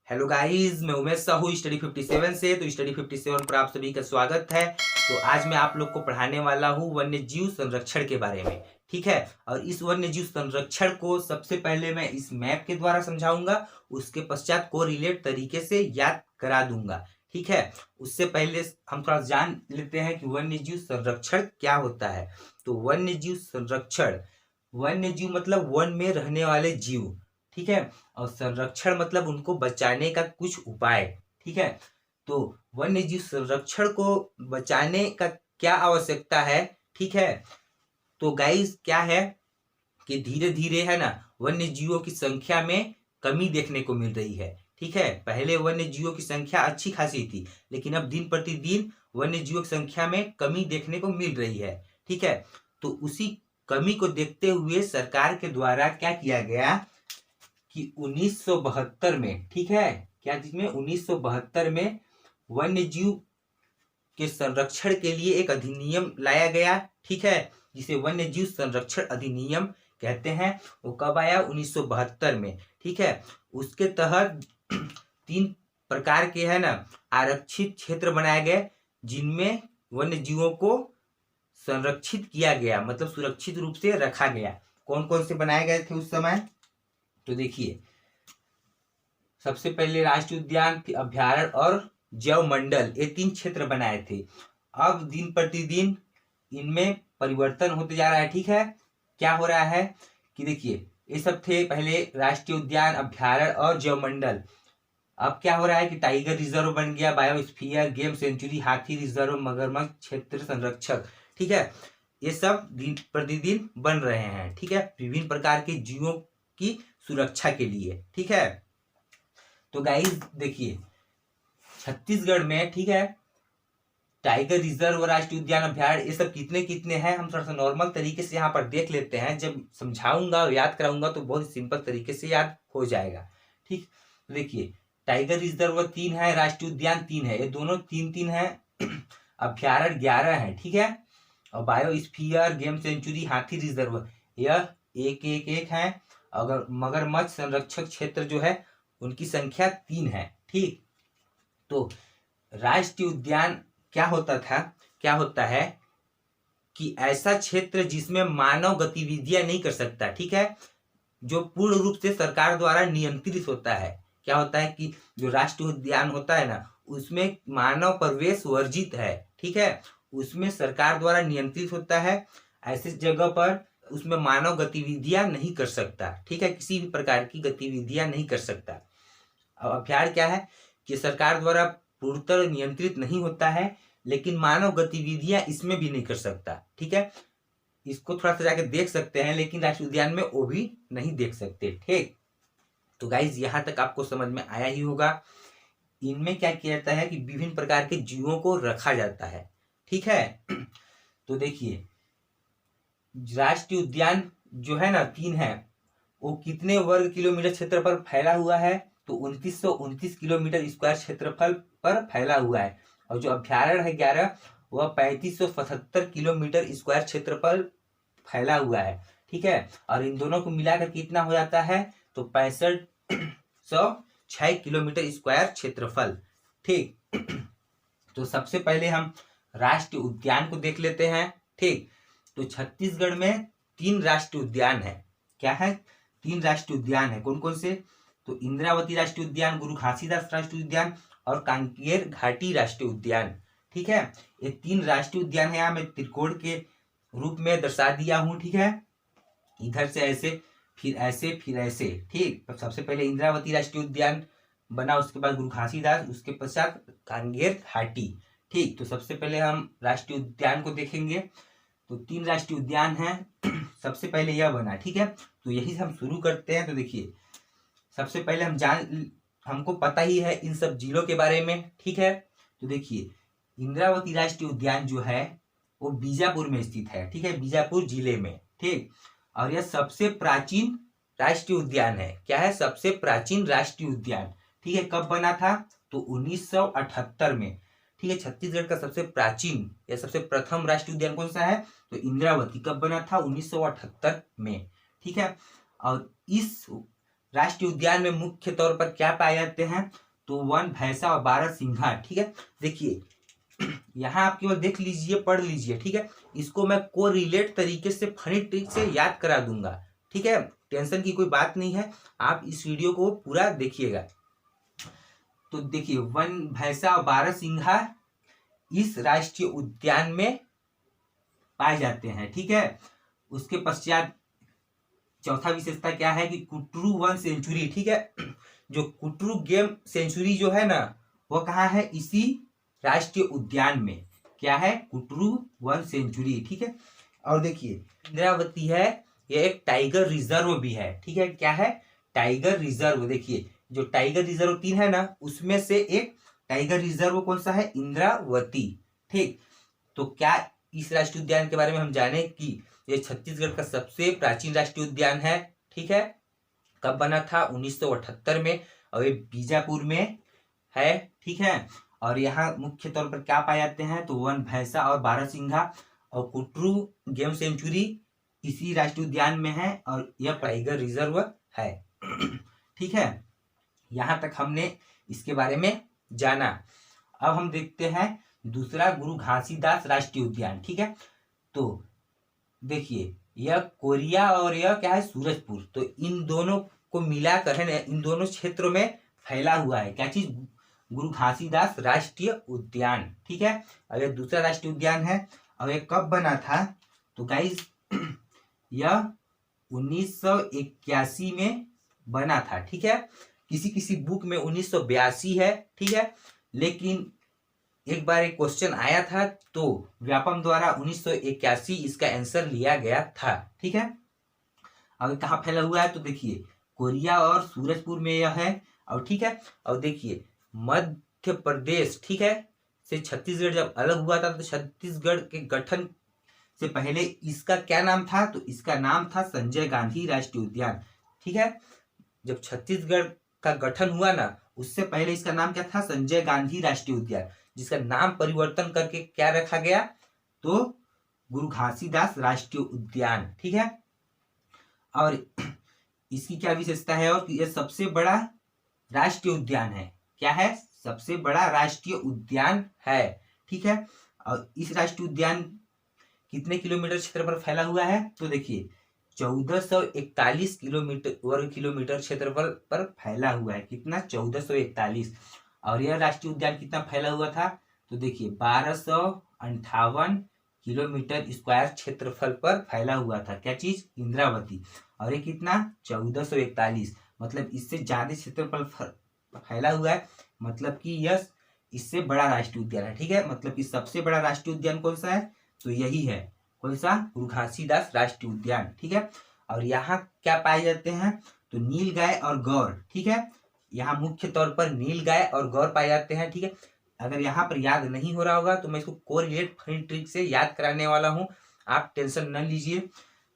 Hello guys, मैं Umesh Sahu study 57 से। तो स्टडी 57 पर आप सभी का स्वागत है। तो आज मैं आप लोग को पढ़ाने वाला हूँ वन्य जीव संरक्षण के बारे में। ठीक है, और इस वन्य जीव संरक्षण को सबसे पहले मैं इस मैप के द्वारा समझाऊंगा, उसके पश्चात को रिलेट तरीके से याद करा दूंगा। ठीक है, उससे पहले हम थोड़ा जान लेते हैं कि वन्य जीव संरक्षण क्या होता है। तो वन्य जीव संरक्षण, वन्य जीव मतलब वन में रहने वाले जीव। ठीक है, और संरक्षण मतलब उनको बचाने का कुछ उपाय। ठीक है, तो वन्य जीव संरक्षण को बचाने का क्या आवश्यकता है। ठीक है, तो गाइस क्या है कि धीरे धीरे है ना वन्य जीवों की संख्या में कमी देखने को मिल रही है। ठीक है, पहले वन्य जीवों की संख्या अच्छी खासी थी, लेकिन अब दिन प्रतिदिन वन्य जीवों की संख्या में कमी देखने को मिल रही है। ठीक है, तो उसी कमी को देखते हुए सरकार के द्वारा क्या किया गया कि 1972 में, ठीक है, क्या चीज में 1972 में वन्य जीव के संरक्षण के लिए एक अधिनियम लाया गया। ठीक है, जिसे वन्य जीव संरक्षण अधिनियम कहते हैं। वो कब आया? 1972 में। ठीक है, उसके तहत 3 प्रकार के है ना आरक्षित क्षेत्र बनाए गए, जिनमें वन्य जीवों को संरक्षित किया गया, मतलब सुरक्षित रूप से रखा गया। कौन कौन से बनाए गए थे उस समय? तो देखिए, सबसे पहले राष्ट्रीय उद्यान, अभ्यारण्य और जैव मंडल, ये 3 क्षेत्र बनाए थे। अब दिन प्रतिदिन इनमें परिवर्तन होते जा रहा है। ठीक है, क्या हो रहा है कि देखिए, ये सब थे पहले राष्ट्रीय उद्यान, अभ्यारण्य और जैव मंडल। अब क्या हो रहा है कि टाइगर रिजर्व बन गया, बायोस्फीयर, गेम सेंचुरी, हाथी रिजर्व, मगरमच्छ क्षेत्र संरक्षक। ठीक है, ये सब दिन प्रतिदिन बन रहे हैं। ठीक है, विभिन्न प्रकार के जीवों की सुरक्षा के लिए। ठीक है, तो गाइस देखिए, छत्तीसगढ़ में, ठीक है, टाइगर रिजर्व, राष्ट्रीय उद्यान, अभ्यारण्य, ये सब कितने कितने हैं हम थोड़ा सा नॉर्मल तरीके से यहाँ पर देख लेते हैं। जब समझाऊंगा और याद कराऊंगा तो बहुत सिंपल तरीके से याद हो जाएगा। ठीक, तो देखिए, टाइगर रिजर्व 3 है, राष्ट्रीय उद्यान 3 है, ये दोनों 3-3 है। अभ्यारण्य 11 है। ठीक है, और बायोस्फीयर, गेम सेंचुरी, हाथी रिजर्व, यह 1-1-1 है। अगर मगरमच्छ संरक्षक क्षेत्र जो है उनकी संख्या 3 है। ठीक, तो राष्ट्रीय उद्यान क्या होता है कि ऐसा क्षेत्र जिसमें मानव गतिविधियां नहीं कर सकता। ठीक है, जो पूर्ण रूप से सरकार द्वारा नियंत्रित होता है। क्या होता है कि जो राष्ट्रीय उद्यान होता है ना, उसमें मानव प्रवेश वर्जित है। ठीक है, उसमें सरकार द्वारा नियंत्रित होता है। ऐसी जगह पर उसमें मानव गतिविधियां नहीं कर सकता। ठीक है, किसी भी प्रकार की गतिविधियां नहीं कर सकता। अब अभ्यारण्य क्या है कि सरकार द्वारा पूर्णतः नियंत्रित नहीं होता है, लेकिन मानव गतिविधियां इसमें भी नहीं कर सकता। ठीक है, इसको थोड़ा सा जाके देख सकते हैं, लेकिन राष्ट्रीय उद्यान में वो भी नहीं देख सकते। ठीक, तो गाइज यहाँ तक आपको समझ में आया ही होगा। इनमें क्या किया जाता है कि विभिन्न प्रकार के जीवों को रखा जाता है। ठीक है, तो देखिए, राष्ट्रीय उद्यान जो है ना 3 है, वो कितने वर्ग किलोमीटर क्षेत्र पर फैला हुआ है? तो 2929 किलोमीटर स्क्वायर क्षेत्रफल पर फैला हुआ है। और जो अभ्यारण्य है 11, वह 3577 किलोमीटर स्क्वायर क्षेत्रफल फैला हुआ है। ठीक है, और इन दोनों को मिलाकर कितना हो जाता है? तो 6506 किलोमीटर स्क्वायर क्षेत्रफल। ठीक, तो सबसे पहले हम राष्ट्रीय उद्यान को देख लेते हैं। ठीक, तो छत्तीसगढ़ में 3 राष्ट्रीय उद्यान है। क्या है? 3 राष्ट्रीय उद्यान है। कौन कौन से? तो इंद्रावती राष्ट्रीय उद्यान, गुरु घासीदास राष्ट्रीय उद्यान और कांकेर घाटी राष्ट्रीय उद्यान। ठीक है, ये 3 राष्ट्रीय उद्यान है। यहाँ मैं त्रिकोण के रूप में दर्शा दिया हूं। ठीक है, इधर से ऐसे, फिर ऐसे, फिर ऐसे। ठीक, तो सबसे पहले इंद्रावती राष्ट्रीय उद्यान बना, उसके बाद गुरु घासीदास, उसके पश्चात कांकेर घाटी। ठीक, तो सबसे पहले हम राष्ट्रीय उद्यान को देखेंगे। तो 3 राष्ट्रीय उद्यान हैं। सबसे पहले यह बना। ठीक है, तो यही से हम शुरू करते हैं। तो देखिए, सबसे पहले हमको पता ही है इन सब जिलों के बारे में। ठीक है, तो देखिए, इंद्रावती राष्ट्रीय उद्यान जो है वो बीजापुर में स्थित है। ठीक है, बीजापुर जिले में। ठीक, और यह सबसे प्राचीन राष्ट्रीय उद्यान है। क्या है? सबसे प्राचीन राष्ट्रीय उद्यान। ठीक है, कब बना था? तो 1978 में। ठीक है, छत्तीसगढ़ का सबसे प्राचीन या सबसे प्रथम राष्ट्रीय उद्यान कौन सा है? तो इंद्रावती। कब बना था? 1978 में। ठीक है, और इस राष्ट्रीय उद्यान में मुख्य तौर पर क्या पाए जाते हैं, तो वन, भैंसा और बारहसिंघा। ठीक है, देखिए यहाँ आप केवल देख लीजिए, पढ़ लीजिए। ठीक है, इसको मैं को रिलेट तरीके से फनी ट्रिक से याद करा दूंगा। ठीक है, टेंशन की कोई बात नहीं है, आप इस वीडियो को पूरा देखिएगा। तो देखिए, वन, भैंसा और बारहसिंघा इस राष्ट्रीय उद्यान में पाए जाते हैं। ठीक है, उसके पश्चात चौथा विशेषता क्या है कि कुटरू वन सेंचुरी। ठीक है, जो कुटरू गेम सेंचुरी जो है ना, वो कहाँ है, इसी राष्ट्रीय उद्यान में। क्या है, कुटरू वन सेंचुरी। ठीक है, और देखिए इंद्रावती है, यह एक टाइगर रिजर्व भी है। ठीक है, क्या है, टाइगर रिजर्व। देखिए जो टाइगर रिजर्व 3 है ना, उसमें से एक टाइगर रिजर्व कौन सा है, इंद्रावती। ठीक, तो क्या इस राष्ट्रीय उद्यान के बारे में हम जाने कि ये छत्तीसगढ़ का सबसे प्राचीन राष्ट्रीय उद्यान है। ठीक है, कब बना था, 1978 में, और ये बीजापुर में है। ठीक है, और यहाँ मुख्य तौर पर क्या पाए जाते हैं, तो वन, भैंसा और बारहसिंघा, और कुटरू गेम सेंचुरी इसी राष्ट्रीय उद्यान में है, और यह टाइगर रिजर्व है। ठीक है, यहाँ तक हमने इसके बारे में जाना। अब हम देखते हैं दूसरा, गुरु घासीदास राष्ट्रीय उद्यान। ठीक है, तो देखिए यह कोरिया और यह क्या है, सूरजपुर। तो इन दोनों को मिलाकर है ना, इन दोनों क्षेत्रों में फैला हुआ है क्या चीज, गुरु घासीदास राष्ट्रीय उद्यान। ठीक है, और यह दूसरा राष्ट्रीय उद्यान है, और यह कब बना था, तो गाइस यह 1981 में बना था। ठीक है, किसी किसी बुक में 1982 है। ठीक है, लेकिन एक बार एक क्वेश्चन आया था, तो व्यापम द्वारा 1981 इसका आंसर लिया गया था। ठीक है, अब कहाँ फैला हुआ है, तो देखिए कोरिया और सूरजपुर में यह है। और ठीक है, और देखिए मध्य प्रदेश, ठीक है, से छत्तीसगढ़ जब अलग हुआ था, तो छत्तीसगढ़ के गठन से पहले इसका क्या नाम था, तो इसका नाम था संजय गांधी राष्ट्रीय उद्यान। ठीक है, जब छत्तीसगढ़ का गठन हुआ ना, उससे पहले इसका नाम क्या था, संजय गांधी राष्ट्रीय उद्यान, जिसका नाम परिवर्तन करके क्या रखा गया, तो गुरु घासीदास राष्ट्रीय उद्यान। ठीक है, और इसकी क्या विशेषता है, और यह सबसे बड़ा राष्ट्रीय उद्यान है। क्या है, सबसे बड़ा राष्ट्रीय उद्यान है। ठीक है, और इस राष्ट्रीय उद्यान कितने किलोमीटर क्षेत्र पर फैला हुआ है, तो देखिए 1441 किलोमीटर वर्ग किलोमीटर क्षेत्रफल पर फैला हुआ है। कितना, 1441। और यह राष्ट्रीय उद्यान कितना फैला हुआ था, तो देखिए 1258 किलोमीटर स्क्वायर क्षेत्रफल पर फैला हुआ था। क्या चीज, इंद्रावती। और ये कितना, 1441, मतलब इससे ज्यादा क्षेत्रफल फैला हुआ है, मतलब कि यह इससे बड़ा राष्ट्रीय उद्यान है। ठीक है, मतलब कि सबसे बड़ा राष्ट्रीय उद्यान कौन सा है, तो यही है, कौन सा, गुरु घासीदास राष्ट्रीय उद्यान। ठीक है, और यहाँ क्या पाए जाते हैं, तो नील गाय और गौर। ठीक है, यहाँ मुख्य तौर पर नील गाय और गौर पाए जाते हैं। ठीक है, अगर यहाँ पर याद नहीं हो रहा होगा तो मैं इसको कोरिलेट फनी ट्रिक से याद कराने वाला हूँ, आप टेंशन न लीजिए।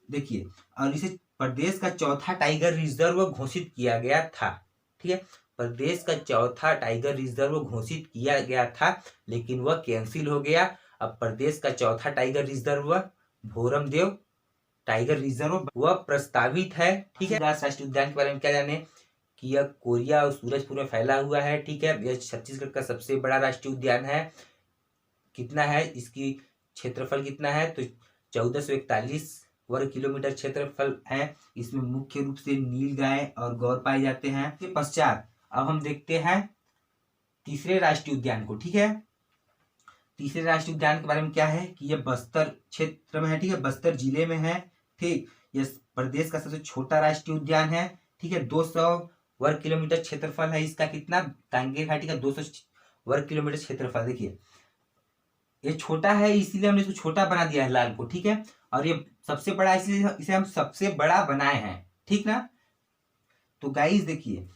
देखिए, और इसे प्रदेश का चौथा टाइगर रिजर्व घोषित किया गया था। ठीक है, प्रदेश का चौथा टाइगर रिजर्व घोषित किया गया था, लेकिन वह कैंसिल हो गया। अब प्रदेश का चौथा tiger reserve Bhoramdev tiger reserve वह प्रस्तावित है। ठीक है, राष्ट्रीय उद्यान के बारे में क्या जाने कि यह कोरिया और सूरजपुर में फैला हुआ है। ठीक है, यह छत्तीसगढ़ का सबसे बड़ा राष्ट्रीय उद्यान है। कितना है, इसकी क्षेत्रफल कितना है, तो 1441 वर्ग किलोमीटर क्षेत्रफल है। इसमें मुख्य रूप से नील गाय और गौर पाए जाते हैं। इसके पश्चात अब हम देखते हैं तीसरे राष्ट्रीय उद्यान को। ठीक है, तीसरे राष्ट्रीय उद्यान के बारे में क्या है कि यह बस्तर क्षेत्र में है। ठीक है, बस्तर जिले में है। ठीक, यह प्रदेश का सबसे छोटा राष्ट्रीय उद्यान है। ठीक है, 200 वर्ग किलोमीटर क्षेत्रफल है इसका। कितना, कांगेर घाटी का 200 वर्ग किलोमीटर क्षेत्रफल। देखिए ये छोटा है, इसीलिए हमने इसको छोटा बना दिया है लाल को। ठीक है, और ये सबसे बड़ा इसलिए इसे हम सबसे बड़ा बनाए हैं। ठीक ना, तो गाइस देखिए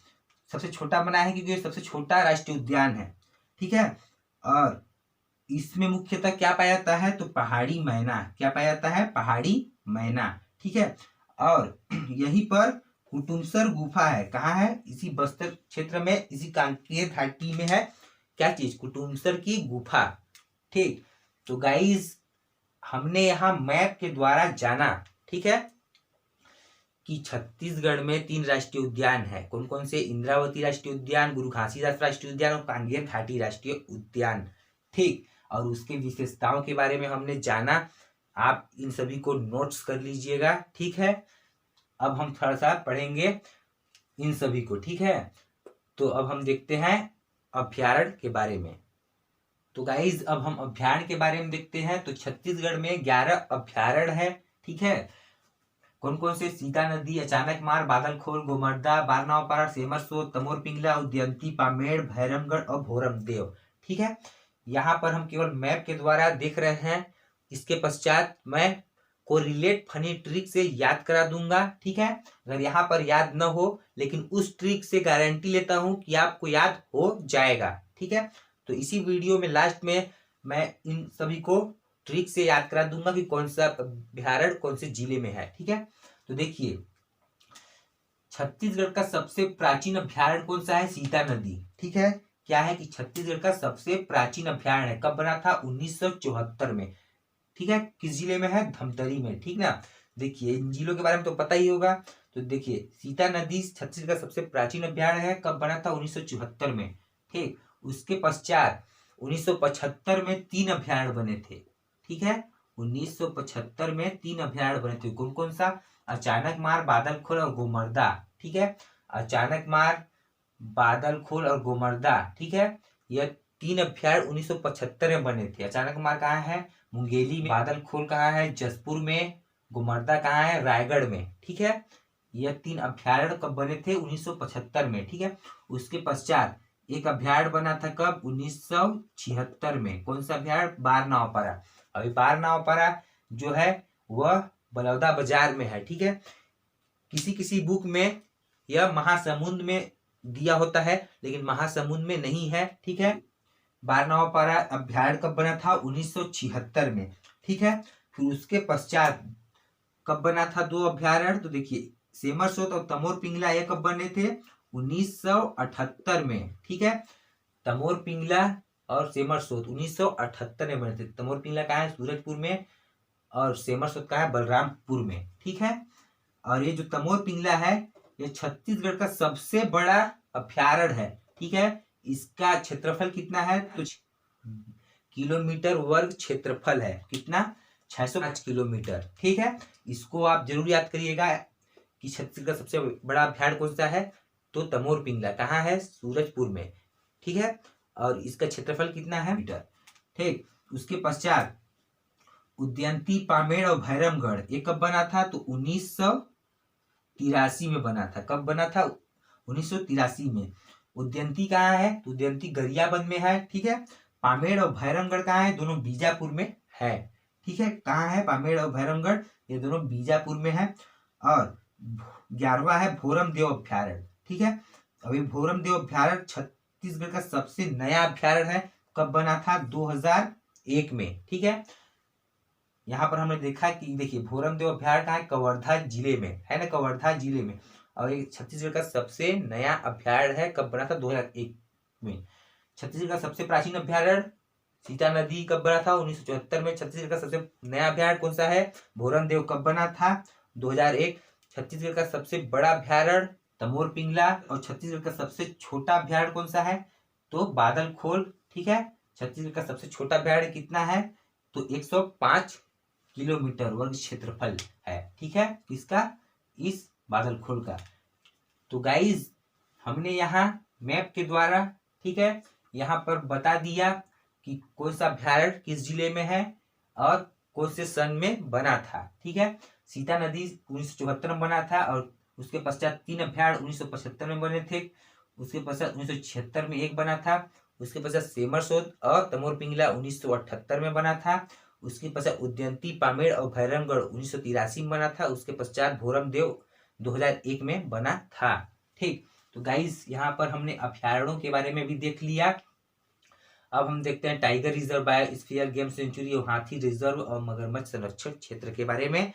सबसे छोटा बनाया है क्योंकि ये सबसे छोटा राष्ट्रीय उद्यान है। ठीक है, और इसमें मुख्यतः क्या पाया जाता है, तो पहाड़ी मैना। क्या पाया जाता है, पहाड़ी मैना। ठीक है, और यहीं पर कुटुमसर गुफा है। कहाँ है, इसी बस्तर क्षेत्र में, इसी कांकेर घाटी में है। क्या चीज, कुटुमसर की गुफा। ठीक, तो गाइस हमने यहाँ मैप के द्वारा जाना। ठीक है, कि छत्तीसगढ़ में 3 राष्ट्रीय उद्यान है। कौन कौन से? इंद्रावती राष्ट्रीय उद्यान, गुरु घासीदास राष्ट्रीय उद्यान और कांगेर घाटी राष्ट्रीय उद्यान। ठीक, और उसके विशेषताओं के बारे में हमने जाना। आप इन सभी को नोट्स कर लीजिएगा। ठीक है, अब हम थोड़ा सा पढ़ेंगे इन सभी को। ठीक है, तो अब हम देखते हैं अभ्यारण्य के बारे में। तो गाइज अब हम अभ्यारण्य के बारे में देखते हैं। तो छत्तीसगढ़ में 11 अभ्यारण्य है। ठीक है, कौन कौन से? सीता नदी, अचानक मार, बादलखोल, गोमर्दा, बारनावपारा, सेमरसोत, तमोर पिंगला, उदयंती, पामेड़, भैरमगढ़ और भोरमदेव। ठीक है, यहाँ पर हम केवल मैप के द्वारा देख रहे हैं। इसके पश्चात मैं कोरिलेट फनी ट्रिक से याद करा दूंगा। ठीक है, अगर यहाँ पर याद न हो, लेकिन उस ट्रिक से गारंटी लेता हूं कि आपको याद हो जाएगा। ठीक है, तो इसी वीडियो में लास्ट में मैं इन सभी को ट्रिक से याद करा दूंगा कि कौन सा अभ्यारण्य कौन से जिले में है। ठीक है, तो देखिए छत्तीसगढ़ का सबसे प्राचीन अभ्यारण्य कौन सा है? सीता नदी। ठीक है, क्या है कि छत्तीसगढ़ का सबसे प्राचीन अभ्यारण्य है। कब बना था? 1974 में। ठीक है, किस जिले में है? धमतरी में। ठीक ना, देखिए इन जिलों के बारे में तो पता ही होगा। तो देखिए सीता नदी छत्तीसगढ़ का सबसे प्राचीन अभ्यारण्य है। कब बना था? 1974 में। ठीक, उसके पश्चात 1975 में 3 अभ्यारण्य बने थे। ठीक है, 1975 में 3 अभ्यारण्य बने थे। कौन कौन सा? अचानक मार, बादलखोल और गोमर्दा। ठीक है, अचानक मार, बादलखोल और गोमर्दा। ठीक है, यह 3 अभ्यारण्य 1975 में बने थे। अचानक मार कहाँ है? मुंगेली में। बादलखोल कहाँ है? जसपुर में। गोमर्दा कहाँ है? रायगढ़ में। ठीक है, यह 3 अभ्यारण्य कब बने थे? 1975 में। ठीक है, उसके पश्चात एक अभ्यारण्य बना था कब? 1976 में। कौन सा अभ्यारण्य? बारनावपारा। अभी बारनावपारा जो है वह बलौदा बाजार में है। ठीक है, किसी किसी बुक में यह महासमुंद में दिया होता है, लेकिन महासमुंद में नहीं है। ठीक है, बारनावपारा अभ्यारण्य कब बना था? 1976 में। ठीक है, फिर उसके पश्चात कब बना था 2 अभ्यारण्य? तो देखिए सेमरसोत और तमोर पिंगला ये कब बने थे? 1978 में। ठीक है, तमोर पिंगला और सेमरसोत 1978 में बने थे। तमोर पिंगला कहाँ है? सूरजपुर में। और सेमरसोत कहाँ है? बलरामपुर में। ठीक है, और ये जो तमोर पिंगला है ये छत्तीसगढ़ का सबसे बड़ा अभ्यारण्य है। ठीक है, इसका क्षेत्रफल कितना है? तो किलोमीटर वर्ग क्षेत्रफल है। कितना? 605 किलोमीटर। ठीक है, इसको आप जरूर याद करिएगा कि छत्तीसगढ़ का सबसे बड़ा अभ्यारण्य कौन सा है? तो तमोर पिंगला कहाँ है? सूरजपुर में। ठीक है, और इसका क्षेत्रफल कितना है? मीटर। ठीक, उसके पश्चात उदयंती, पामेड़ और भैरमगढ़ ये कब बना था? तो 1983 में बना था। कब बना था? 1983 में। उदयंती कहाँ है? तो उदयंती गरियाबंद में है। ठीक है, पामेड़ और भैरमगढ़ कहाँ है? दोनों बीजापुर में है। ठीक है, कहाँ है पामेड़ और भैरमगढ़? ये दोनों बीजापुर में है। और 11वां है भोरमदेव अभ्यारण्य। ठीक है, अभी भोरमदेव अभ्यारण्य छत्तीसगढ़ का सबसे नया अभ्यारण्य है। कब बना था? 2001 में। ठीक है, यहाँ पर हमने देखा कि देखिए भोरमदेव अभ्यारण्य कहाँ है? कवर्धा जिले में है ना, कवर्धा जिले में। और ये छत्तीसगढ़ का सबसे नया अभ्यारण्य है। कब बना था? 2001 में। छत्तीसगढ़ का सबसे प्राचीन अभ्यारण्य सीता नदी कब बना था? 1974 में। छत्तीसगढ़ का सबसे नया अभ्यारण्य कौन सा है? भोरमदेव। कब बना था? 2001। छत्तीसगढ़ का सबसे बड़ा अभ्यारण्य तमोर पिंगला। और छत्तीसगढ़ का सबसे छोटा अभ्यारण्य कौन सा है? तो बादलखोल। ठीक है, छत्तीसगढ़ का सबसे छोटा अभ्यारण्य कितना है? तो 105 किलोमीटर वर्ग क्षेत्रफल है। ठीक है, किसका? इस बादलखोल का। तो गाइज हमने यहाँ मैप के द्वारा, ठीक है, यहाँ पर बता दिया कि कौन सा अभ्यारण्य किस जिले में है और कौन से सन में बना था। ठीक है, सीता नदी 1974 में बना था। और उसके पश्चात 3 अभ्यारण्य 1975 में बने थे। उसके पश्चात 1976 में एक बना था। उसके पश्चात सेमरसोत और तमोर पिंगला 1978 में बना था। उसके पश्चात उदयंती, पामेड़ और भैरमगढ़ 1983 में बना था। उसके पश्चात भोरमदेव 2001 में बना था। ठीक, तो गाइस यहाँ पर हमने अभ्यारण्यों के बारे में भी देख लिया। अब हम देखते हैं tiger reserve, biosphere, game sanctuary और हाथी रिजर्व और मगरमच्छ संरक्षण क्षेत्र के बारे में।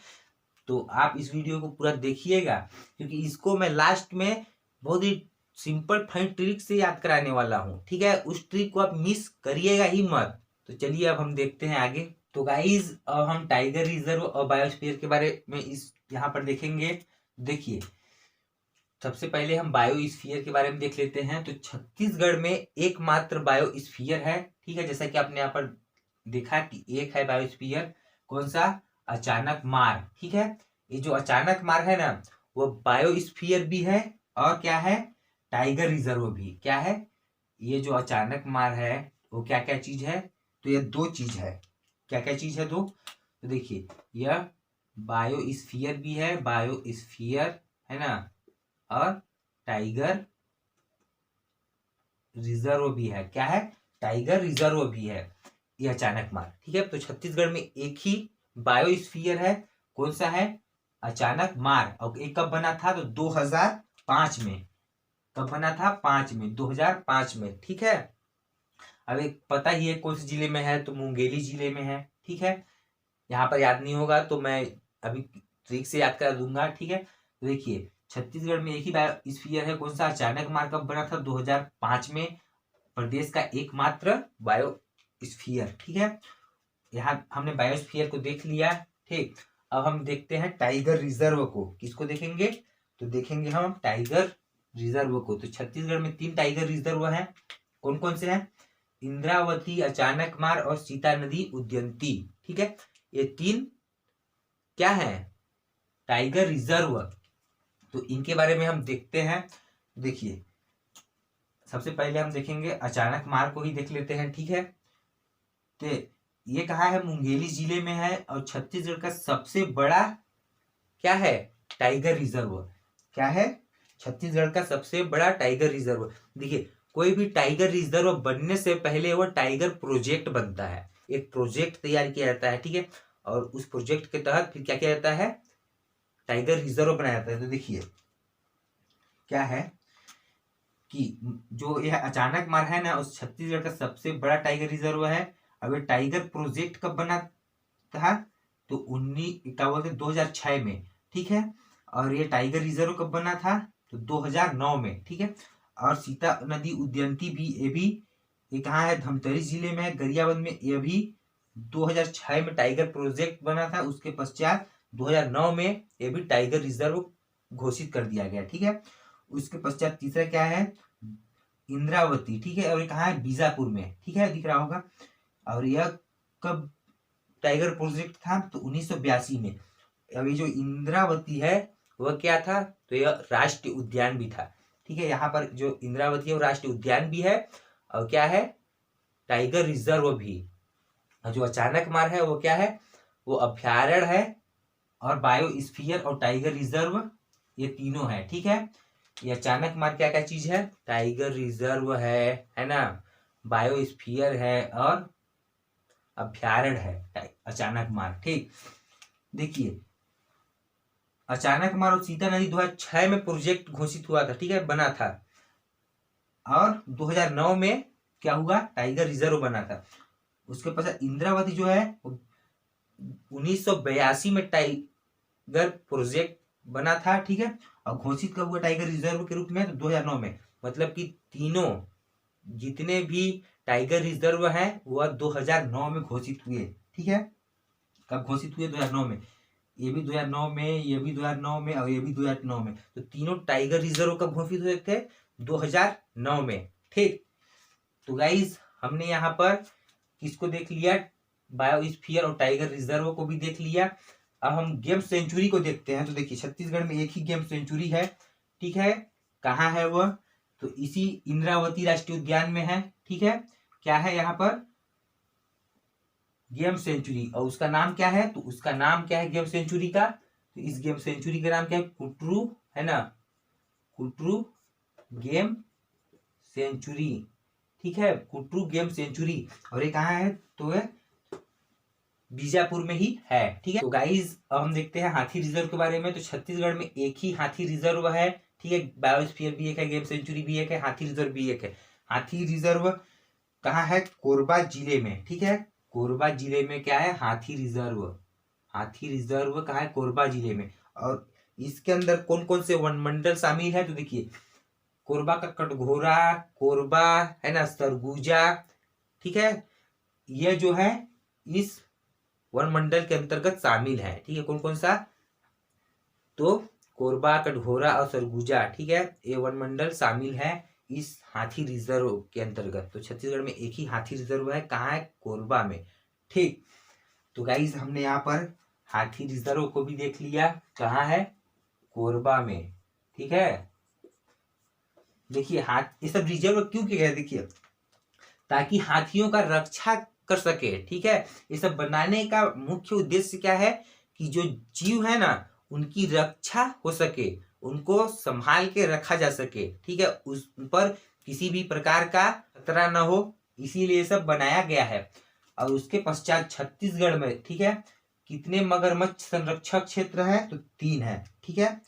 तो आप इस वीडियो को पूरा देखिएगा, क्योंकि इसको मैं लास्ट में बहुत ही सिंपल फाइन ट्रिक से याद कराने वाला हूँ। ठीक है, उस ट्रिक को आप मिस करिएगा ही मत। तो चलिए अब हम देखते हैं आगे। तो गाइज अब हम टाइगर रिजर्व और बायोस्फीयर के बारे में इस यहाँ पर देखेंगे। देखिए, सबसे पहले हम बायोस्फीयर के बारे में देख लेते हैं। तो छत्तीसगढ़ में एकमात्र बायोस्फीयर है, ठीक है, जैसा कि आपने यहाँ पर देखा कि एक है बायोस्फीयर, कौन सा, अचानक मार, ठीक है। ये जो अचानक मार है ना, वो बायोस्फीयर भी है और क्या है, टाइगर रिजर्व भी। क्या है ये जो अचानक मार है, वो क्या क्या चीज है, तो ये दो चीज है। क्या क्या चीज है, दो। तो देखिए, यह बायोस्फीयर भी है, बायोस्फीयर है ना, और टाइगर रिजर्व भी है। क्या है, टाइगर रिजर्व भी है ये अचानक मार, ठीक है। तो छत्तीसगढ़ में एक ही बायोस्फीयर है, कौन सा है, अचानक मार। और एक कब बना था, तो 2005 में। कब बना था, 5 में, 2005 में, ठीक है। अब एक पता ही है कौन से जिले में है, तो मुंगेली जिले में है, ठीक है। यहाँ पर याद नहीं होगा तो मैं अभी ट्रिक से याद करा दूंगा, ठीक है। तो देखिए, छत्तीसगढ़ में एक ही बायोस्फीयर है, कौन सा, अचानक मार। कब बना था, 2005 में। प्रदेश का एकमात्र बायोस्फीयर, ठीक है। यहाँ हमने बायोस्फीयर को देख लिया, ठीक। अब हम देखते हैं टाइगर रिजर्व को। किसको देखेंगे, तो देखेंगे हम टाइगर रिजर्व को। तो छत्तीसगढ़ में 3 टाइगर रिजर्व हैं। कौन कौन से हैं, इंद्रावती, अचानक मार और सीता नदी उद्यंती, ठीक है। ये 3 क्या है, टाइगर रिजर्व। तो इनके बारे में हम देखते हैं। देखिए, सबसे पहले हम देखेंगे अचानक मार को ही देख लेते हैं, ठीक है। तो ये कहाँ है, मुंगेली जिले में है और छत्तीसगढ़ का सबसे बड़ा क्या है, टाइगर रिजर्व। क्या है, छत्तीसगढ़ का सबसे बड़ा टाइगर रिजर्व। देखिए, कोई भी टाइगर रिजर्व बनने से पहले वो टाइगर प्रोजेक्ट बनता है, एक प्रोजेक्ट तैयार किया जाता है, ठीक है। और उस प्रोजेक्ट के तहत फिर क्या किया जाता है, टाइगर रिजर्व बनाया जाता है। तो देखिए, क्या है कि जो यह अचानक मार है ना, उस छत्तीसगढ़ का सबसे बड़ा टाइगर रिजर्व है। अब ये टाइगर प्रोजेक्ट कब बना था, तो 19 क्या बोलते 2006 में, ठीक है। और ये टाइगर रिजर्व कब बना था, तो 2009 में, ठीक है। और सीता नदी उद्यंती भी, ये कहाँ है, धमतरी जिले में है, गरियाबंद में। ये भी 2006 में टाइगर प्रोजेक्ट बना था। उसके पश्चात 2009 में ये भी टाइगर रिजर्व घोषित कर दिया गया, ठीक है। उसके पश्चात तीसरा क्या है, इंद्रावती, ठीक है। और ये कहाँ है, बीजापुर में, ठीक है, दिख रहा होगा। और यह कब टाइगर प्रोजेक्ट था, तो 1982 में। अब ये जो इंद्रावती है वह क्या था, तो यह राष्ट्रीय उद्यान भी था, ठीक है। यहाँ पर जो इंद्रावती है वो राष्ट्रीय उद्यान भी है और क्या है, टाइगर रिजर्व भी। और जो अचानक मार है वो क्या है, वो अभ्यारण्य है और बायोस्फीयर और टाइगर रिजर्व, ये तीनों है, ठीक है। ये अचानक मार क्या क्या चीज है, टाइगर रिजर्व है ना, बायोस्फीयर है और अभ्यारण्य है, अचानक मार, ठीक। देखिए, अचानक मार और सीता नदी 2006 में प्रोजेक्ट घोषित हुआ था, ठीक है, बना था। और 2009 में क्या हुआ, टाइगर रिजर्व बना था। उसके पश्चात इंद्रावती जो है 1982 में टाइगर प्रोजेक्ट बना था, ठीक है। और घोषित कब हुआ टाइगर रिजर्व के रूप में, तो 2009 में। मतलब कि तीनों जितने भी टाइगर रिजर्व है वह 2009 में घोषित हुए, ठीक है। कब घोषित हुए, 2009 में। ये भी 2009 में, ये भी 2009 में और ये भी 2009 में। तो तीनों टाइगर रिजर्व कब घोषित हुए थे, 2009 में, ठीक। तो गाइज, हमने यहाँ पर किसको देख लिया, बायोस्फीयर और टाइगर रिजर्व को भी देख लिया। अब हम गेम सेंचुरी को देखते हैं। तो देखिए, छत्तीसगढ़ में एक ही गेम सेंचुरी है, ठीक है। कहाँ है वह, तो इसी इंद्रावती राष्ट्रीय उद्यान में है, ठीक है। क्या है यहाँ पर, गेम सेंचुरी। और उसका नाम क्या है, तो उसका नाम क्या है गेम सेंचुरी का, तो इस गेम सेंचुरी का नाम क्या है, कुटरू, है ना, कुटरू गेम सेंचुरी, ठीक है, कुटरू गेम सेंचुरी। और ये कहाँ है, तो ये बीजापुर में ही है, ठीक है। तो गाइज, अब हम देखते हैं हाथी रिजर्व के बारे में। तो छत्तीसगढ़ में एक ही हाथी रिजर्व है, ठीक है। बायोस्फीयर भी एक है, गेम सेंचुरी भी एक है, हाथी रिजर्व भी एक है। हाथी रिजर्व कहाँ है, कोरबा जिले में, ठीक है। कोरबा जिले में क्या है, हाथी रिजर्व। हाथी रिजर्व कहाँ है, कोरबा जिले में। और इसके अंदर कौन कौन से वन मंडल शामिल है, तो देखिए, कोरबा का कटघोरा, कोरबा, है ना, सरगुजा, ठीक है। ये जो है इस वन मंडल के अंतर्गत शामिल है, ठीक है। कौन कौन सा, तो कोरबा, कटघोरा और सरगुजा, ठीक है, ये वन मंडल शामिल है इस हाथी रिजर्व के अंतर्गत। तो छत्तीसगढ़ में एक ही हाथी रिजर्व है, कहाँ है? कोरबा में। ठीक, तो गाइस हमने यहाँ पर हाथी रिजर्व को भी देख लिया, कहाँ है? कोरबा में। ठीक है, देखिए हाथ ये सब रिजर्व क्यों किया गया? देखिए ताकि हाथियों का रक्षा कर सके। ठीक है, ये सब बनाने का मुख्य उद्देश्य क्या है कि जो जीव है ना उनकी रक्षा हो सके, उनको संभाल के रखा जा सके। ठीक है, उस पर किसी भी प्रकार का खतरा न हो, इसीलिए सब बनाया गया है। और उसके पश्चात छत्तीसगढ़ में, ठीक है, कितने मगरमच्छ संरक्षक क्षेत्र है? तो 3 है। ठीक है,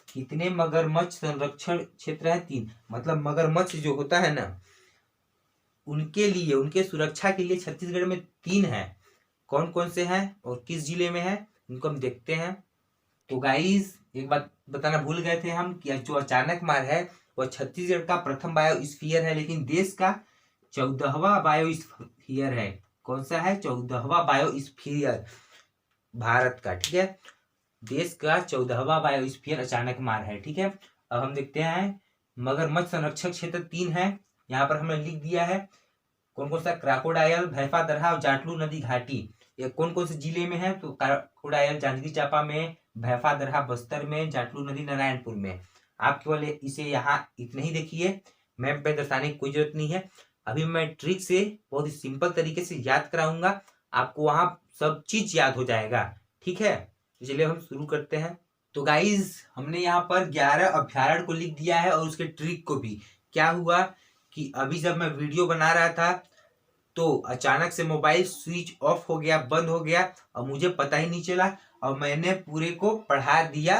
कितने मगरमच्छ संरक्षण क्षेत्र है? 3। मतलब मगरमच्छ जो होता है ना उनके लिए, उनके सुरक्षा के लिए छत्तीसगढ़ में 3 है। कौन कौन से हैं और किस जिले में है, इनको हम देखते हैं। तो गाइस एक बात बताना भूल गए थे हम कि जो अचानकमार है वह छत्तीसगढ़ का प्रथम बायोस्फीयर है, लेकिन देश का 14वां बायोस्फीयर है। कौन सा है? 14वां बायोस्फीयर भारत का। ठीक है, देश का 14वां बायोस्फीयर अचानकमार है। ठीक है, अब हम देखते हैं मगरमच्छ संरक्षक क्षेत्र 3 है, यहाँ पर हमने लिख दिया है। कौन कौन सा? क्राकोडायल, भैफा दरहा और जाटलू नदी घाटी। ये कौन कौन से जिले में है? तो क्राकोडायल जांजगीर चांपा में, भैफा दरहा बस्तर में, जाटलू नदी नारायणपुर में। आप केवल इसे यहाँ इतने ही देखिए, मैप पे दर्शाने की कोई जरूरत नहीं है। अभी मैं ट्रिक से बहुत ही सिंपल तरीके से याद कराऊंगा, आपको वहां सब चीज याद हो जाएगा। ठीक है, तो चलिए हम शुरू करते हैं। तो गाइज हमने यहाँ पर 11 अभ्यारण्य को लिख दिया है और उसके ट्रिक को भी। क्या हुआ कि अभी जब मैं वीडियो बना रहा था तो अचानक से मोबाइल स्विच ऑफ हो गया, बंद हो गया और मुझे पता ही नहीं चला और मैंने पूरे को पढ़ा दिया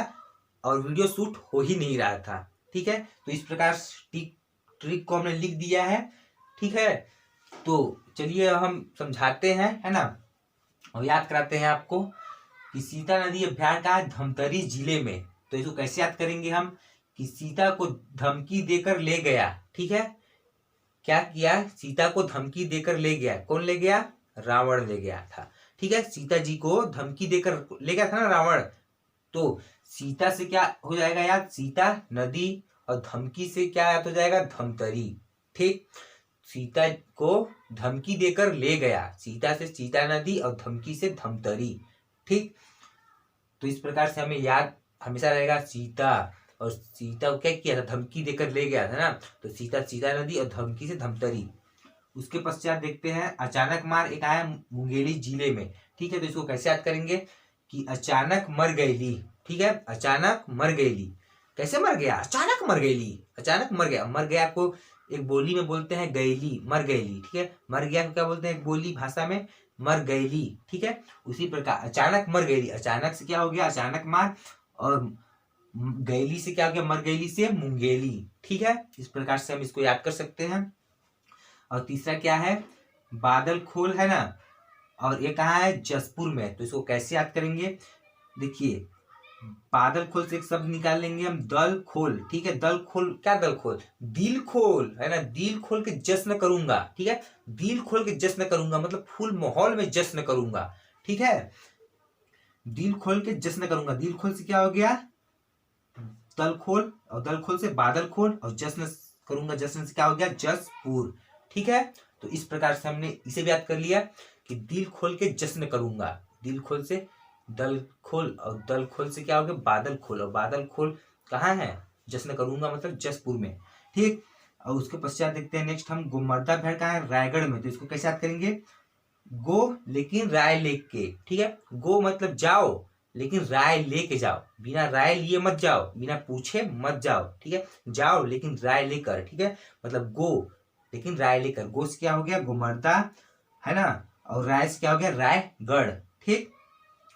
और वीडियो शूट हो ही नहीं रहा था। ठीक है, तो इस प्रकार ट्रिक को हमने लिख दिया है। ठीक है, तो चलिए हम समझाते हैं, है ना, और याद कराते हैं आपको कि सीता नदी अभ्यारण्य का धमतरी जिले में। तो इसको कैसे याद करेंगे हम कि सीता को धमकी देकर ले गया। ठीक है, क्या किया? सीता को धमकी देकर ले गया। कौन ले गया? रावण ले गया था। ठीक है, सीता जी को धमकी देकर ले गया था ना रावण। तो सीता से क्या हो जाएगा याद? सीता नदी, और धमकी से क्या याद हो जाएगा? धमतरी। ठीक, सीता को धमकी देकर ले गया, सीता से सीता नदी और धमकी से धमतरी। ठीक, तो इस प्रकार से हमें याद हमेशा रहेगा सीता, और सीता को क्या किया था? धमकी देकर ले गया था ना, तो सीता सीता नदी और धमकी से धमतरी। उसके पश्चात देखते हैं अचानकमार एक आया मुंगेली जिले में। ठीक है, तो इसको कैसे याद करेंगे कि अचानक मर गईली। ठीक है, अचानक मर गईली। कैसे मर गया? अचानक मर गईली, अचानक मर गया। मर गया को एक बोली में बोलते हैं गईली, मर गईली। ठीक है, मर गया को क्या बोलते हैं एक बोली भाषा में? मर गईली। ठीक है, उसी प्रकार अचानक मर गईली, अचानक से क्या हो गया? अचानक मार, और गैली से क्या हो गया? मर गैली से मुंगेली। ठीक है, इस प्रकार से हम इसको याद कर सकते हैं। और तीसरा क्या है? बादल खोल है ना, और ये कहाँ है? जसपुर में। तो इसको कैसे याद करेंगे? देखिए बादल खोल से एक शब्द निकाल लेंगे हम, दल खोल। ठीक है, दल खोल क्या? दल खोल, दिल खोल है ना, दिल खोल के जश्न करूंगा। ठीक है, दिल खोल के जश्न करूंगा मतलब फुल माहौल में जश्न करूंगा। ठीक है, दिल खोल के जश्न करूंगा। दिल खोल से क्या हो गया? दल खोल, और दल खोल से बादल खोल, और जश्न करूंगा, जश्न से क्या हो गया? जसपुर। ठीक है, तो इस प्रकार से हमने इसे भी याद कर लिया कि दिल खोल के जश्न करूंगा। दिल खोल से दल खोल, और दल खोल से क्या हो गया? बादल खोल, और बादल खोल कहाँ है? जश्न करूंगा मतलब जसपुर में। ठीक, और उसके पश्चात देखते हैं नेक्स्ट हम गोमर्दा भेड़ कहाँ है? रायगढ़ में। तो इसको कैसे याद करेंगे? गो लेकिन राय लेके। ठीक है, गो मतलब जाओ लेकिन राय लेके जाओ, बिना राय लिए मत जाओ, बिना पूछे मत जाओ। ठीक है, जाओ लेकिन राय लेकर। ठीक है, मतलब गो लेकिन राय लेकर। गो से क्या हो गया? गोमर्दा है ना, और राय से क्या हो गया? रायगढ़। ठीक,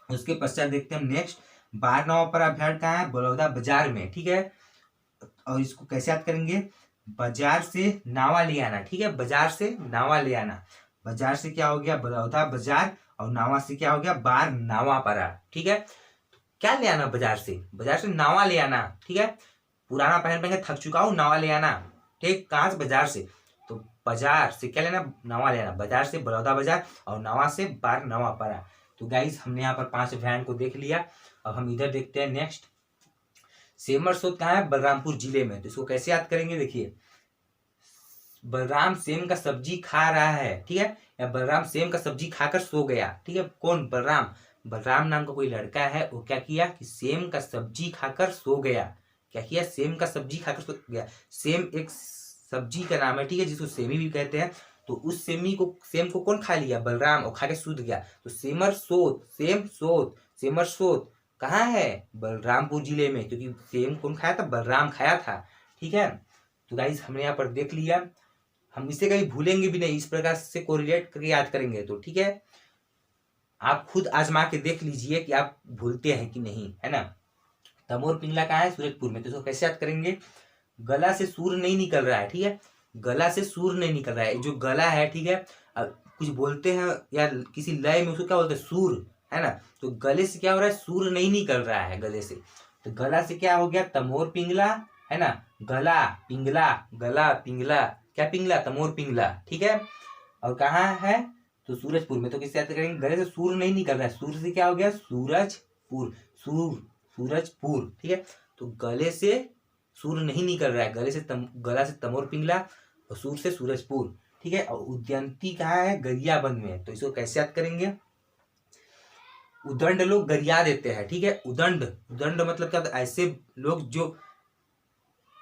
उसके पश्चात देखते हैं हम नेक्स्ट बारनवा अभ्यारण्य कहाँ है? बलौदा बाजार में। ठीक है, और इसको कैसे याद करेंगे? बाजार से नावा ले आना। ठीक है, बाजार से नावा ले आना। बाजार से क्या हो गया? बलौदा बाजार, और नावा से क्या हो गया? बार नावा परा। ठीक है, क्या ले आना बाजार से? बाजार से नावा ले आना। ठीक है, पुराना पहन पहन के थक चुका हूँ, नावा ले आना। ठीक, कहाँ से? बाजार से। तो बाजार से क्या लेना? नावा लेना। बाजार से बलौदा बाजार, और नावा से बार नावा परा। तो गाइस हमने यहाँ पर 5 अभ्यारण्य को देख लिया। अब हम इधर देखते हैं नेक्स्ट सेमर सोत कहाँ है? बलरामपुर जिले में। तो इसको कैसे याद करेंगे? देखिए, बलराम सेम का सब्जी खा रहा है, ठीक है, या बलराम सेम का सब्जी खाकर सो गया, ठीक है। कौन? बलराम। बलराम नाम का कोई लड़का है, वो क्या किया कि सेम का सब्जी खाकर सो गया। क्या किया? सेम का सब्जी खाकर सो गया। सेम एक सब्जी का नाम है, ठीक है, जिसको सेमी भी कहते हैं। तो उस सेम को कौन खा लिया? बलराम, और खा के सूत गया। तो सेमर सोत, सेम सोत, सेमर सोत कहाँ है? बलरामपुर जिले में, क्योंकि सेम कौन खाया था? बलराम खाया था, ठीक है। तो गाइस हमने यहाँ पर देख लिया, हम इसे कहीं भूलेंगे भी नहीं, इस प्रकार से कोरिलेट करके याद करेंगे तो ठीक है। आप खुद आजमा के देख लीजिए कि आप भूलते हैं कि नहीं, है ना। तमोर पिंगला कहाँ है? सूरजपुर में। तो इसको कैसे याद करेंगे? गला से सूर नहीं निकल रहा है, ठीक है, गला से सूर नहीं निकल रहा है। जो गला है, ठीक है, कुछ बोलते हैं या किसी लय में उसको क्या बोलते हैं? सूर, है ना। तो गले से क्या हो रहा है? सूर नहीं निकल रहा है गले से। तो गला से क्या हो गया? तमोर पिंगला, है ना। गला पिंगला, गला पिंगला, क्या पिंगला? तमोर पिंगला, ठीक है। और कहाँ है? तो सूरजपुर में। तो किससे याद करेंगे? गले से सूर नहीं निकल रहा है, सूर से क्या हो गया? सूरजपुर, सूरजपुर, ठीक है। तो गले से सूर नहीं निकल रहा है, गला से तमोर पिंगला और सूर से सूरजपुर, ठीक है। और उद्यंती कहाँ है? गरियाबंद में। तो इसको कैसे याद करेंगे? उदंड लोग गरिया देते हैं, ठीक है। उदंड, उदंड मतलब क्या? ऐसे लोग जो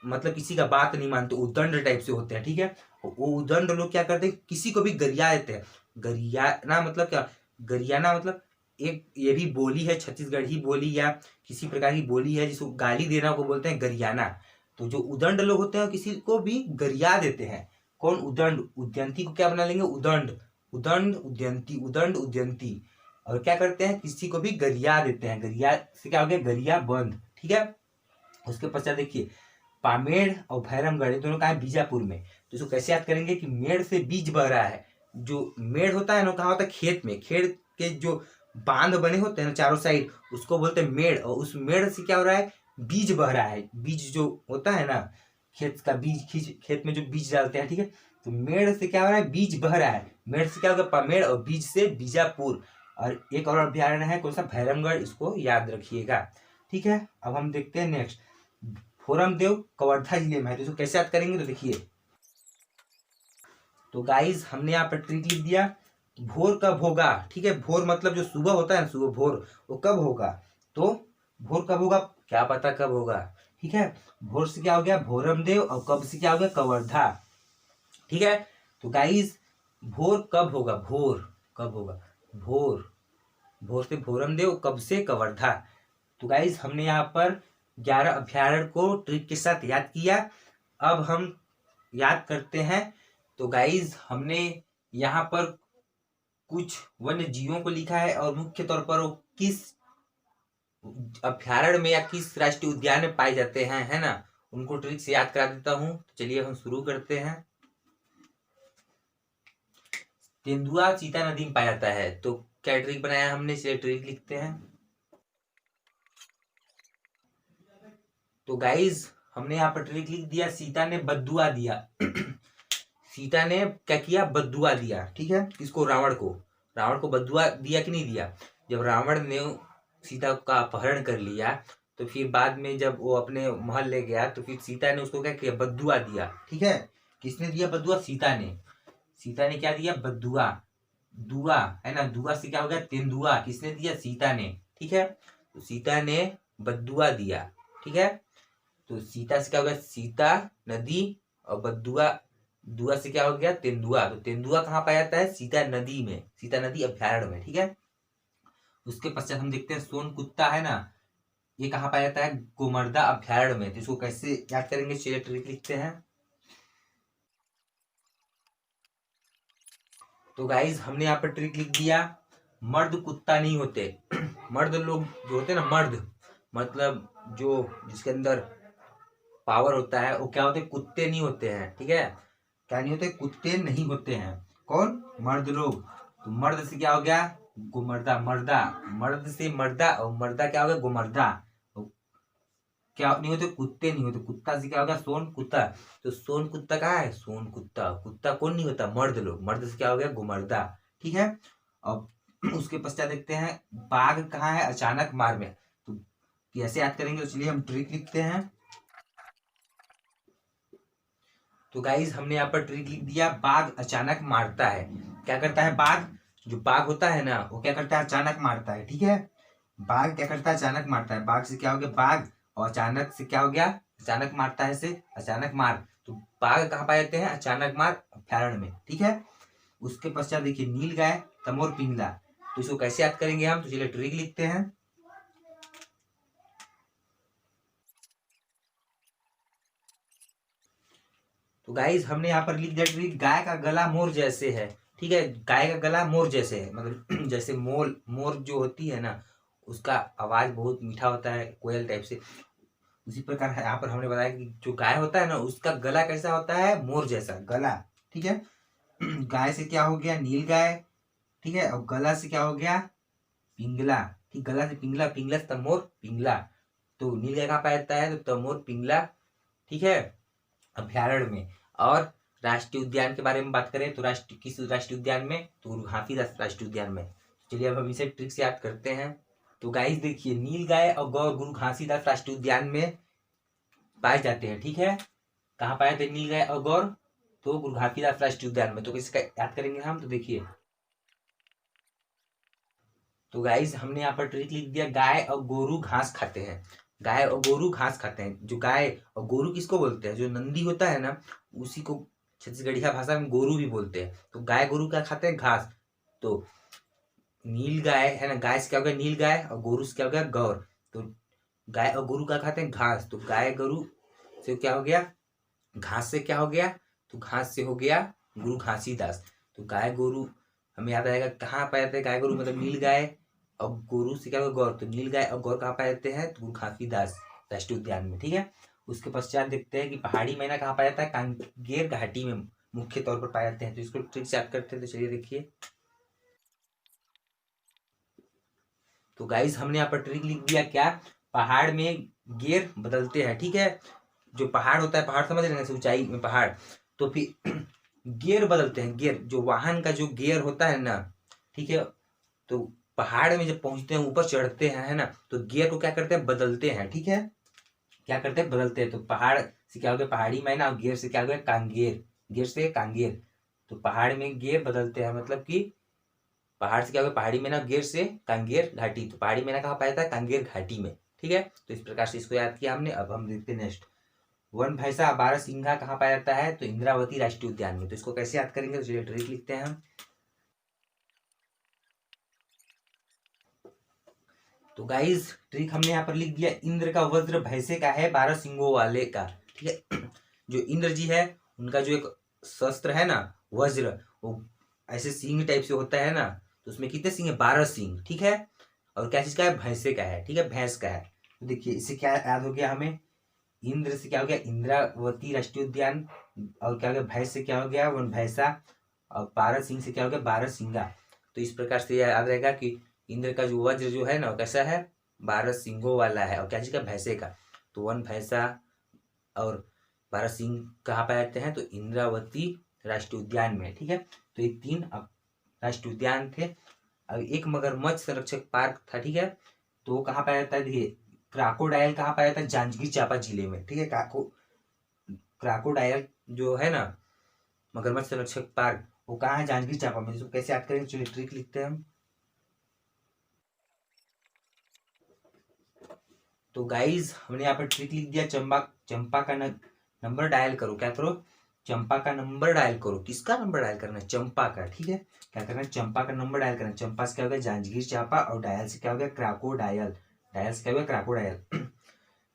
मतलब किसी का बात नहीं मानते, उदंड टाइप से होते हैं, ठीक है। वो उदंड लोग क्या करते हैं? किसी को भी गरिया देते हैं। गरियाना मतलब क्या? गरियाना मतलब एक ये भी बोली है, छत्तीसगढ़ी बोली या किसी प्रकार की बोली है जिसको गाली देना को बोलते हैं गरियाना। तो जो उदंड लोग होते हैं किसी को भी गरिया देते हैं। कौन? उदंड। उद्यंती को क्या बना लेंगे? उदंड, उदंड उद्यंती, उदंड उद्यंती। और क्या करते हैं? किसी को भी गरिया देते हैं। गरिया से क्या हो गया? गरिया बंद, ठीक है। उसके पश्चात देखिए, पामेड़ और भैरमगढ़, ये दोनों कहाँ है? बीजापुर में। तो इसको कैसे याद करेंगे कि मेड़ से बीज बह रहा है। जो मेड़ होता है ना, कहाँ होता है? खेत में। खेत के जो बांध बने होते हैं ना चारों साइड, उसको बोलते हैं मेड़। और उस मेड़ से क्या हो रहा है? बीज बह रहा है। बीज जो होता है ना, खेत का बीज, खेत में जो बीज डालते हैं, ठीक है। तो मेड़ से क्या हो रहा है? बीज बह रहा है। मेड़ से क्या होगा? पामेड़, और बीज से बीजापुर। और एक और अभ्यारण्य है, कौन सा? भैरमगढ़, इसको याद रखिएगा, ठीक है। अब हम देखते हैं नेक्स्ट, फोरमदेव कवर्धा जिले में है। तो इसको कैसे याद करेंगे? तो देखिए, तो गाइस हमने यहाँ पर ट्रिक लिख दिया। भोर कब होगा, ठीक है। भोर मतलब जो सुबह होता है ना, सुबह भोर, वो कब होगा? तो भोर कब होगा? क्या पता कब होगा, ठीक है। भोर से क्या हो गया? भोरमदेव, और कब से क्या हो गया? कवर्धा, ठीक है। तो गाइस भोर कब होगा? भोर कब होगा? भोर, भोर से भोरमदेव, कब से? कवर्धा। तो गाइस हमने यहाँ पर 11 अभ्यारण्य को ट्रिक के साथ याद किया। अब हम याद करते हैं। तो गाइस हमने यहाँ पर कुछ वन्य जीवों को लिखा है, और मुख्य तौर पर वो किस अभ्यारण्य में या किस राष्ट्रीय उद्यान में पाए जाते हैं, है ना, उनको ट्रिक से याद करा देता हूँ। तो चलिए हम शुरू करते हैं। तेंदुआ चीता नदी में पाया जाता है। तो क्या ट्रिक बनाया हमने? चलिए ट्रिक लिखते हैं। तो गाइज हमने यहाँ पर ट्रिक लिख दिया, सीता ने बद्दुआ दिया। सीता ने क्या किया? बद्दुआ दिया, ठीक है। किसको? रावण को। रावण को बद्दुआ दिया कि नहीं दिया? जब रावण ने सीता का अपहरण कर लिया, तो फिर बाद में जब वो अपने महल ले गया, तो फिर सीता ने उसको क्या किया? बद्दुआ दिया, ठीक है। किसने दिया बद्दुआ? सीता ने। सीता ने क्या दिया? बद्दुआ। दुआ, है ना, दुआ से क्या हो गया? तेंदुआ। किसने दिया? सीता ने, ठीक है। तो सीता ने बद्दुआ दिया, ठीक है। तो सीता से क्या हो गया? सीता नदी, और बद्दुआ, दुआ से क्या हो गया? तेंदुआ। तो तेंदुआ कहाँ पाया जाता है? सीता नदी में, सीता नदी अभ्यारण्य में, ठीक है। उसके पश्चात हम देखते हैं सोन कुत्ता, है ना, ये कहाँ पाया जाता है? गोमर्दा अभ्यारण्य में। तो इसको कैसे याद करेंगे? चलिए ट्रिक लिखते हैं। तो गाइज हमने यहाँ पर ट्रिक लिख दिया, मर्द कुत्ता नहीं होते। मर्द लोग जो होते हैं ना, मर्द मतलब जो जिसके अंदर पावर होता है, वो क्या होते हैं? कुत्ते नहीं होते हैं, ठीक है। क्या नहीं होते? कुत्ते नहीं होते हैं। कौन? मर्द लोग। तो मर्द से क्या हो गया? गुमर्दा, मर्दा। मर्द से मर्दा, और मर्दा क्या हो गया? गुमर्दा। तो क्या नहीं होते? कुत्ते नहीं होते। कुत्ता से क्या होगा? सोन कुत्ता। तो सोन कुत्ता कहाँ है? सोन कुत्ता। कुत्ता कौन नहीं होता? मर्द लोग। मर्द से क्या हो गया? गुमर्दा, ठीक है। अब उसके पश्चात देखते हैं, बाघ कहाँ है? अचानक मार में। तो कैसे याद करेंगे, तो चलिए हम ट्रिक लिखते हैं। तो गाइज हमने यहाँ पर ट्रिक लिख दिया, बाघ अचानक मारता है। क्या करता है बाघ, जो बाघ होता है ना वो क्या करता है, अचानक मारता है। ठीक है, बाघ क्या करता है, अचानक मारता है। बाघ से क्या हो गया बाघ, और अचानक से क्या हो गया, अचानक मारता है से अचानक मार। तो बाघ कहाँ पाए जाते हैं, अचानक मार अभ्यारण्य में। ठीक है, उसके पश्चात देखिए नील गाय तमोर पिंगला। तो इसको कैसे याद करेंगे हम, तो चलिए ट्रिक लिखते हैं। तो गाइज हमने यहाँ पर लिख दिया ट्रिक, गाय का गला मोर जैसे है। ठीक है, गाय का गला मोर जैसे है, मतलब जैसे मोर जो होती है ना उसका आवाज बहुत मीठा होता है, कोयल टाइप से। उसी प्रकार यहाँ पर हमने बताया कि जो गाय होता है ना उसका गला कैसा होता है, मोर जैसा गला। ठीक है, गाय से क्या हो गया, नील गाय। ठीक है, और गला से क्या हो गया, पिंगला। ठीक, गला से पिंगला, पिंगला से तमोर पिंगला। तो नील गाय कहाँ पाया जाता है, तो तमोर पिंगला। ठीक है, अभ्यारण्य में। और राष्ट्रीय उद्यान के बारे में बात करें तो किस राष्ट्रीय उद्यान में, तो गुरु घासीदास राष्ट्रीय उद्यान में। चलिए अब हम इसे ट्रिक से याद करते हैं। तो गाइस देखिए नील गाय और गौर गुरु घासीदास राष्ट्रीय उद्यान में पाए जाते हैं। ठीक है, कहाँ पाए जाते हैं नील गाय और गौर, तो गुरु घासीदास राष्ट्रीय उद्यान में। तो किसका याद करेंगे हम, तो देखिए तो गाइस हमने यहाँ पर ट्रिक लिख दिया, गाय और गोरू घास खाते हैं। गाय और गोरू घास खाते हैं। जो गाय और गोरू किसको बोलते हैं, जो नंदी होता है ना उसी को छत्तीसगढ़िया भाषा में गोरू भी बोलते हैं। तो गाय गोरू क्या खाते हैं, घास। तो नील गाय है ना, गाय से क्या हो गया नील गाय, और गोरू से क्या हो गया गौर। तो गाय और गोरू क्या खाते हैं, घास। तो गाय गोरू से क्या हो गया, घास से क्या हो गया, तो घास से हो गया गुरु घासीदास। तो गाय गोरू हमें याद आएगा कहाँ पाए जाते हैं, गाय गोरू मतलब नील गाय और गोरू से क्या होगा गौर। तो नील गाय और गौर कहाँ पाए जाते हैं, तो गुरु घासीदास राष्ट्रीय उद्यान में। ठीक है, उसके पश्चात देखते हैं कि पहाड़ी मैना कहाँ पाया जाता है, कांगेर घाटी में मुख्य तौर पर पाए जाते हैं। तो इसको ट्रिक से याद करते हैं। तो चलिए देखिए, तो गाइस हमने यहाँ पर ट्रिक लिख दिया, क्या, पहाड़ में गियर बदलते हैं। ठीक है, जो पहाड़ होता है, पहाड़ समझ रहे हैं, ऊंचाई में पहाड़, तो फिर गियर बदलते हैं। गियर जो वाहन का जो गियर होता है ना, ठीक है, तो पहाड़ में जब पहुंचते हैं ऊपर चढ़ते हैं है ना, तो गियर को क्या करते हैं, बदलते हैं। ठीक है, क्या करते हैं, बदलते हैं। तो पहाड़ से क्या हो गया पहाड़ी मैना, और गियर से क्या हो गया कांगेर, गियर से कांगेर। तो पहाड़ में गियर बदलते हैं, मतलब कि पहाड़ से क्या हो गया पहाड़ी मैना, गियर से कांगेर घाटी। तो पहाड़ी मैना कहाँ पाया था, कांगेर घाटी में। ठीक है, तो इस प्रकार से इसको याद किया हमने। अब हम देखते हैं नेक्स्ट, वन भैंसा बारह सिंघा कहाँ पाया जाता है, तो इंद्रावती राष्ट्रीय उद्यान में। तो इसको कैसे याद करेंगे, तो चलिए ट्रिक लिखते हैं हम। तो गाइस ट्रिक हमने यहाँ पर लिख दिया, इंद्र का वज्र भैंसे का है 12 सिंगों वाले का। ठीक है, जो इंद्र जी है उनका जो एक शस्त्र है ना वज्र, वो ऐसे सिंह टाइप से होता है ना, तो उसमें कितने सिंह है, 12 सिंह। ठीक है, और क्या चीज का है, भैंसे का है। ठीक है, भैंस का है। तो देखिए इससे क्या याद हो गया हमें, इंद्र से क्या हो गया इंद्रावती राष्ट्रीय उद्यान, और क्या हो गया भैंस से क्या हो गया वन भैंसा, और 12 सिंह से क्या हो गया 12 सिंगा। तो इस प्रकार से याद रहेगा कि इंद्र का जो वज्र जो है ना कैसा है, 12 सिंगों वाला है। और क्या चीज का, भैंसे का। तो वन भैंसा और 12 सिंह कहाँ पाए जाते हैं, तो इंद्रावती राष्ट्रीय उद्यान में। ठीक है, तो ये 3 राष्ट्रीय उद्यान थे। अब एक मगरमच्छ संरक्षक पार्क था। ठीक है, तो वो कहाँ पाया जाता है, देखिए क्राकोडायल कहाँ पाया जाता है, जांजगीर चांपा जिले में। ठीक है, क्राकोडायल जो है ना मगरमच्छ संरक्षक पार्क, वो कहाँ है, जांजगीर चांपा में। इसको कैसे याद करेंगे, चलिए ट्रिक लिखते हैं हम। तो गाइज हमने यहाँ पर ट्रिक लिख दिया, चंपा का नंबर डायल करो। क्या करो, चंपा का नंबर डायल करो। किसका नंबर डायल करना है, चंपा का। ठीक है, क्या करना है, चंपा का नंबर डायल करना है। चंपा से क्या हो गया जांजगीर चांपा, और डायल से क्या हो गया क्राकोडायल। डायल से क्या हो गया क्राकोडायल।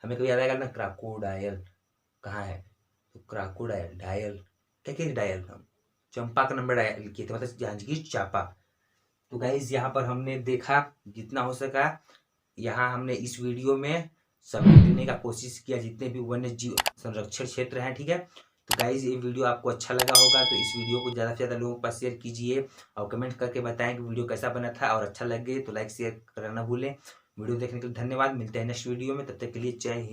हमें कभी याद आएगा ना, क्राकोडायल कहाँ है, तो क्राकोडायल डायल क्या क्या डायल, हम चंपा का नंबर डायल किए थे, मतलब जांजगीर चांपा। तो गाइज यहाँ पर हमने देखा जितना हो सका, यहाँ हमने इस वीडियो में समेट देने का कोशिश किया जितने भी वन्य जीव संरक्षण क्षेत्र हैं। ठीक है, तो गाइज ये वीडियो आपको अच्छा लगा होगा तो इस वीडियो को ज़्यादा से ज़्यादा लोगों के पास शेयर कीजिए, और कमेंट करके बताएं कि वीडियो कैसा बना था, और अच्छा लगे तो लाइक शेयर करना ना भूलें। वीडियो देखने के लिए धन्यवाद, मिलते हैं नेक्स्ट वीडियो में, तब तक के लिए जय हिंद।